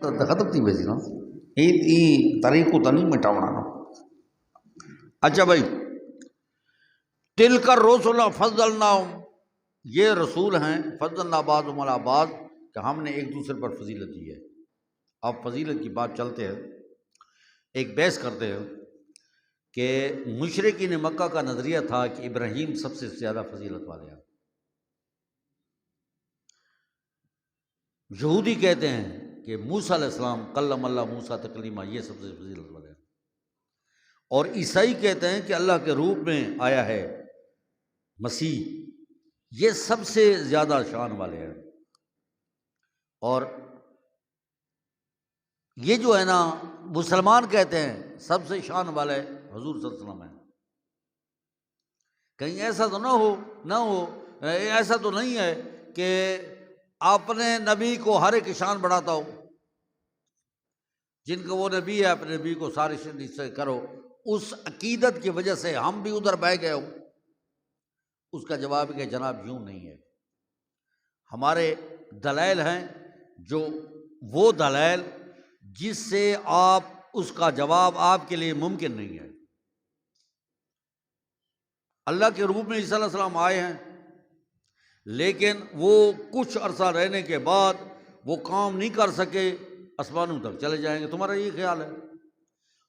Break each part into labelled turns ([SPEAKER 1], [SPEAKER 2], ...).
[SPEAKER 1] ختم تھی ویسی نا یہ طریقوں تو نہیں مٹاونا نا۔ اچھا بھائی، تلک الرسل فضلناہم، یہ رسول ہیں فضلنا بعضهم علی بعض، کہ ہم نے ایک دوسرے پر فضیلت دی ہے۔ اب فضیلت کی بات چلتے ہیں، ایک بحث کرتے ہیں کہ مشرکین مکہ کا نظریہ تھا کہ ابراہیم سب سے زیادہ فضیلت والے ہیں، یہودی کہتے ہیں کہ موسیٰ علیہ السلام کلم اللہ موسیٰ تکلیما، یہ سب سے فضیلت والے ہیں، اور عیسائی کہتے ہیں کہ اللہ کے روپ میں آیا ہے مسیح، یہ سب سے زیادہ شان والے ہیں۔ اور یہ جو ہے نا مسلمان کہتے ہیں سب سے شان والے حضور صلی اللہ علیہ وسلم ہیں۔ کہیں ایسا تو نہ ہو ایسا تو نہیں ہے کہ اپنے نبی کو ہر ایک شان بڑھاتا ہو، جن کا وہ نبی ہے اپنے نبی کو سارے سے کرو، اس عقیدت کی وجہ سے ہم بھی ادھر بہ گئے ہو۔ اس کا جواب ہے کہ جناب یوں نہیں ہے، ہمارے دلائل ہیں جو وہ دلائل جس سے آپ اس کا جواب آپ کے لیے ممکن نہیں ہے۔ اللہ کے روپ میں عیسیٰ علیہ السلام آئے ہیں، لیکن وہ کچھ عرصہ رہنے کے بعد وہ کام نہیں کر سکے، آسمانوں تک چلے جائیں گے۔ تمہارا یہ خیال ہے،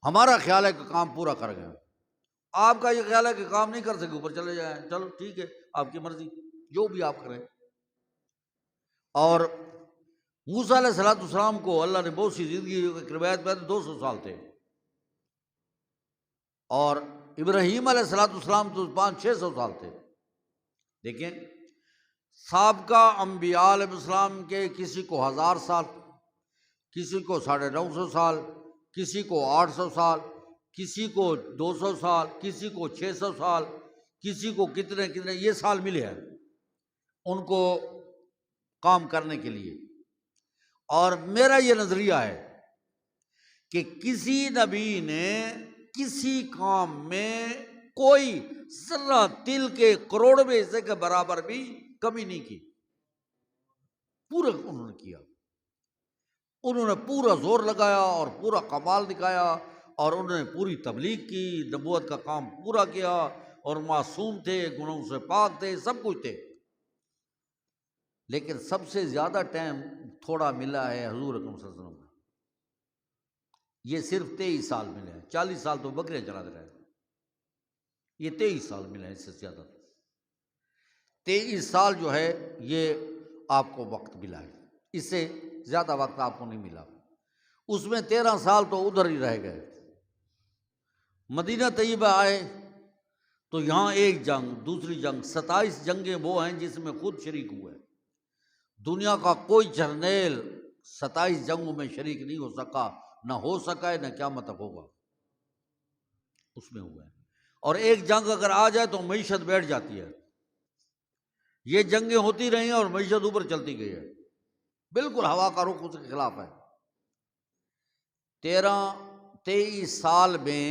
[SPEAKER 1] ہمارا خیال ہے کہ کام پورا کر گئے، آپ کا یہ خیال ہے کہ کام نہیں کر سکے اوپر چلے جائیں، چلو ٹھیک ہے آپ کی مرضی، جو بھی آپ کریں۔ اور موسیٰ علیہ السلام کو اللہ نے بہت سی زندگی، ایک روایت میں 200 سال تھے، اور ابراہیم علیہ السلام تو 500-600 سال تھے۔ دیکھیں سابقہ انبیاء علیہ السلام کے کسی کو 1000 سال، کسی کو 950 سال، کسی کو 800 سال، کسی کو 200 سال، کسی کو 600 سال، کسی کو کتنے یہ سال ملے ہیں ان کو کام کرنے کے لیے۔ اور میرا یہ نظریہ ہے کہ کسی نبی نے کسی کام میں کوئی ذرہ تل کے کروڑویں حصے کے برابر بھی کمی نہیں کی، پورا انہوں نے کیا، انہوں نے پورا زور لگایا اور پورا کمال دکھایا، اور انہوں نے پوری تبلیغ کی، نبوت کا کام پورا کیا، اور معصوم تھے، گناہوں سے پاک تھے، سب کچھ تھے۔ لیکن سب سے زیادہ ٹائم تھوڑا ملا ہے حضور اکرم صلی اللہ علیہ وسلم کو، یہ صرف 23 سال ملے ہیں، 40 سال تو بکریاں چلا رہے ہیں، یہ 23 سال ملے ہیں، اس سے زیادہ 23 سال جو ہے یہ آپ کو وقت ملا ہے، اس سے زیادہ وقت آپ کو نہیں ملا۔ اس میں 13 سال تو ادھر ہی رہ گئے، مدینہ طیبہ آئے تو یہاں ایک جنگ، دوسری جنگ، 27 جنگیں وہ ہیں جس میں خود شریک ہوئے۔ دنیا کا کوئی جرنیل 27 جنگوں میں شریک نہیں ہو سکا، نہ ہو سکا ہے، نہ قیامت تک ہوگا، اس میں ہوا ہے۔ اور ایک جنگ اگر آ جائے تو معیشت بیٹھ جاتی ہے، یہ جنگیں ہوتی رہی ہیں اور معیشت اوپر چلتی گئی ہے، بالکل ہوا کا رخ اس کے خلاف ہے۔ 23 سال میں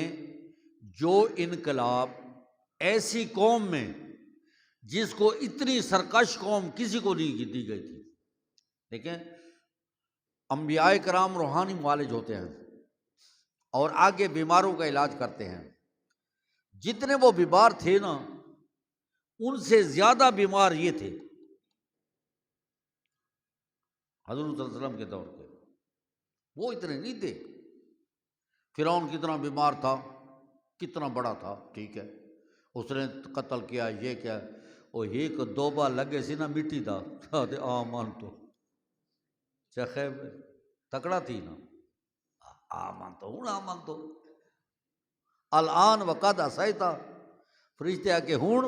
[SPEAKER 1] جو انقلاب ایسی قوم میں جس کو اتنی سرکش قوم کسی کو نہیں دی گئی تھی۔ دیکھیں انبیاء کرام روحانی معالج ہوتے ہیں اور آگے بیماروں کا علاج کرتے ہیں، جتنے وہ بیمار تھے نا ان سے زیادہ بیمار یہ تھے حضور صلی اللہ علیہ وسلم کے دور کے، وہ اتنے نہیں تھے۔ فرعون کتنا بیمار تھا، کتنا بڑا تھا، ٹھیک ہے، اس نے قتل کیا، یہ کیا، وہ ایک دوبا لگے سی نا مٹی دا آمان تو چخے تکڑا تھی نا، آمان تو ہوں آمان تو الان وقت اسائی تھا، فرشتے آ کے ہوں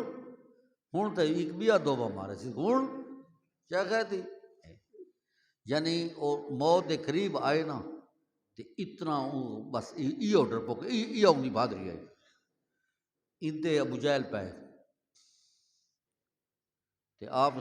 [SPEAKER 1] تو ایک بیا دوبا مارے سی، ہوں چخے تھی، یعنی وہ موت کے قریب آئے نا تو اتنا بس یہ ڈر پوک یہ نہیں بہادری آئی، اندے ابو جہل پہ آپ